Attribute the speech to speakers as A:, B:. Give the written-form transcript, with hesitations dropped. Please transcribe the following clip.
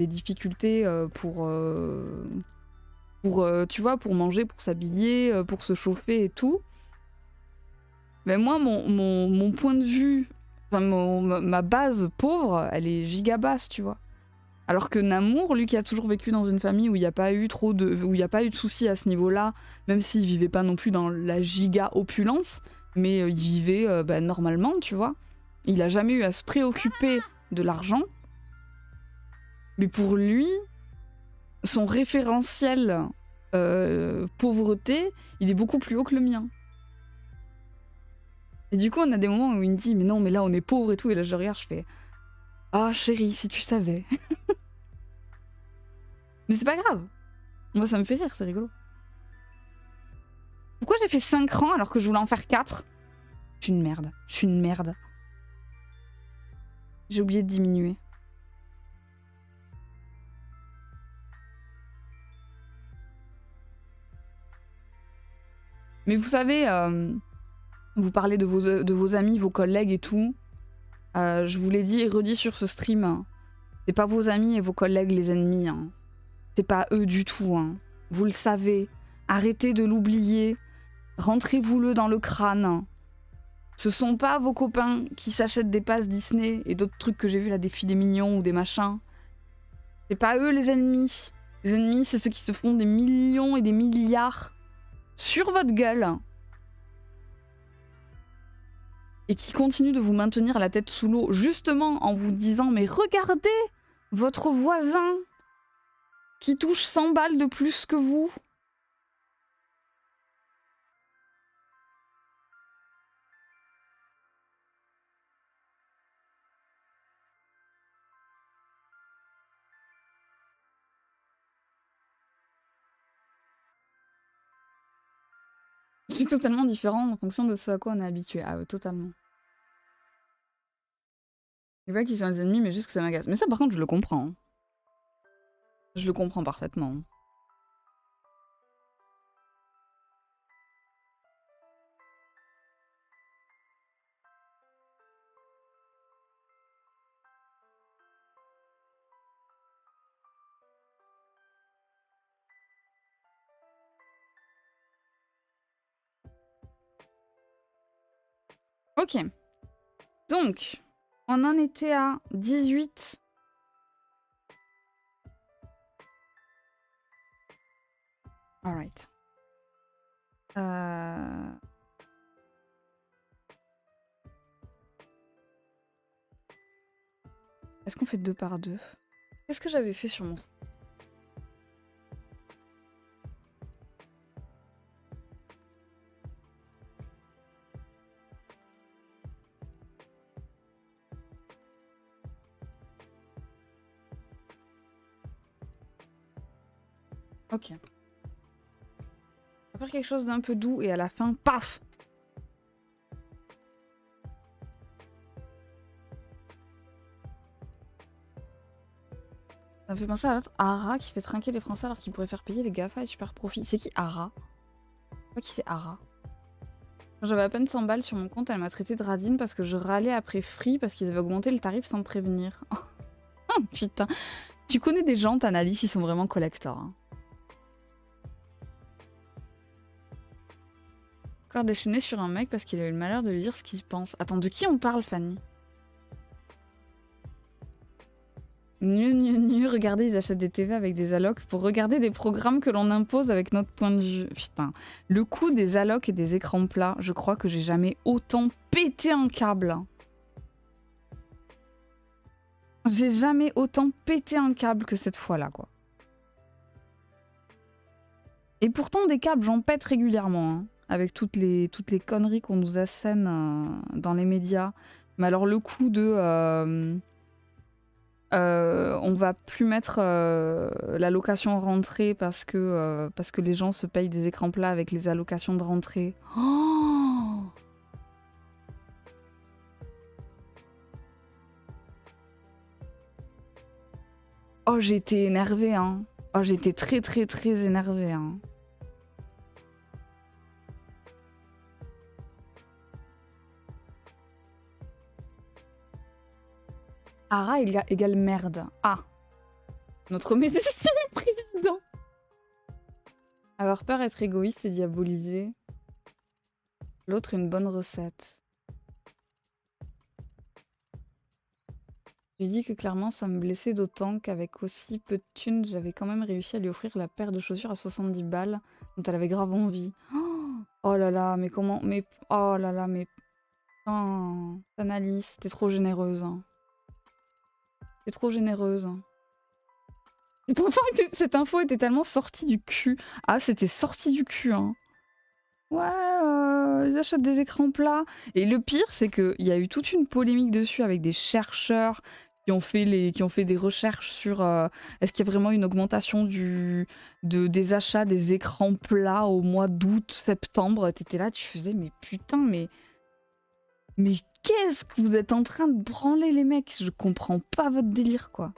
A: des difficultés tu vois, pour manger, pour s'habiller, pour se chauffer et tout. Mais moi, mon point de vue, enfin, ma base pauvre, elle est giga basse, tu vois. Alors que Namour, lui qui a toujours vécu dans une famille où il n'y a pas eu où il n'y a pas eu de soucis à ce niveau-là, même s'il vivait pas non plus dans la giga opulence, mais il vivait normalement, tu vois. Il a jamais eu à se préoccuper de l'argent. Mais pour lui, son référentiel pauvreté, il est beaucoup plus haut que le mien. Et du coup, on a des moments où il me dit mais non, mais là on est pauvre et tout, et là je regarde, je fais ah chérie, si tu savais. Mais c'est pas grave. Moi ça me fait rire, c'est rigolo. Pourquoi j'ai fait 5 rangs alors que je voulais en faire 4? Je suis une merde. Je suis une merde. J'ai oublié de diminuer. Mais vous savez, vous parlez de vos amis, vos collègues et tout. Je vous l'ai dit et redit sur ce stream. C'est pas vos amis et vos collègues les ennemis. Hein. C'est pas eux du tout. Hein. Vous le savez. Arrêtez de l'oublier. Rentrez-vous-le dans le crâne. Ce sont pas vos copains qui s'achètent des passes Disney et d'autres trucs que j'ai vu là, des filets mignons ou des machins. C'est pas eux les ennemis. Les ennemis, c'est ceux qui se font des millions et des milliards sur votre gueule et qui continuent de vous maintenir la tête sous l'eau justement en vous disant mais regardez votre voisin qui touche 100 balles de plus que vous. C'est totalement différent en fonction de ce à quoi on est habitué. Ah, totalement. Je vois qu'ils sont les ennemis, mais juste que ça m'agace. Mais ça, par contre, je le comprends. Je le comprends parfaitement. Ok. Donc, on en était à 18. Alright. Est-ce qu'on fait 2 par 2? Qu'est-ce que j'avais fait sur mon... Ok. On va faire quelque chose d'un peu doux et à la fin, paf! Ça me fait penser à l'autre Ara qui fait trinquer les Français alors qu'il pourrait faire payer les GAFA et super profit. C'est qui Ara? Je sais pas qui c'est Ara. Quand j'avais à peine 100 balles sur mon compte, elle m'a traité de radine parce que je râlais après Free parce qu'ils avaient augmenté le tarif sans me prévenir. Oh putain. Tu connais des gens, t'analyses, ils sont vraiment collectors. Hein. Encore déchaîné sur un mec parce qu'il a eu le malheur de lui dire ce qu'il pense. Attends, de qui on parle, Fanny? Regardez, ils achètent des TV avec des allocs pour regarder des programmes que l'on impose avec notre point de vue. Putain, le coût des allocs et des écrans plats, je crois que j'ai jamais autant pété un câble. J'ai jamais autant pété un câble que cette fois-là, quoi. Et pourtant, des câbles, j'en pète régulièrement, hein, avec toutes les conneries qu'on nous assène dans les médias. Mais alors, le coup de... on va plus mettre la location rentrée parce que les gens se payent des écrans plats avec les allocations de rentrée. Oh, oh j'ai été énervée, hein. Oh, j'ai été très très très énervée, hein. Ara égale merde. Ah. Notre mésestimé président. Avoir peur, être égoïste et diaboliser. L'autre, une bonne recette. J'ai dit que clairement, ça me blessait d'autant qu'avec aussi peu de thunes, j'avais quand même réussi à lui offrir la paire de chaussures à 70 balles, dont elle avait grave envie. Oh là là, mais comment... Mais... Oh là là, mais... Putain... Annalise, t'es trop généreuse. T'es trop généreuse. Cette info était tellement sortie du cul. Ah, c'était sorti du cul, hein. Ouais, ils achètent des écrans plats. Et le pire, c'est qu'il y a eu toute une polémique dessus avec des chercheurs qui ont fait des recherches sur est-ce qu'il y a vraiment une augmentation des achats des écrans plats au mois d'août, septembre. T'étais là, tu faisais, mais putain, mais qu'est-ce que vous êtes en train de branler, les mecs? Je comprends pas votre délire, quoi.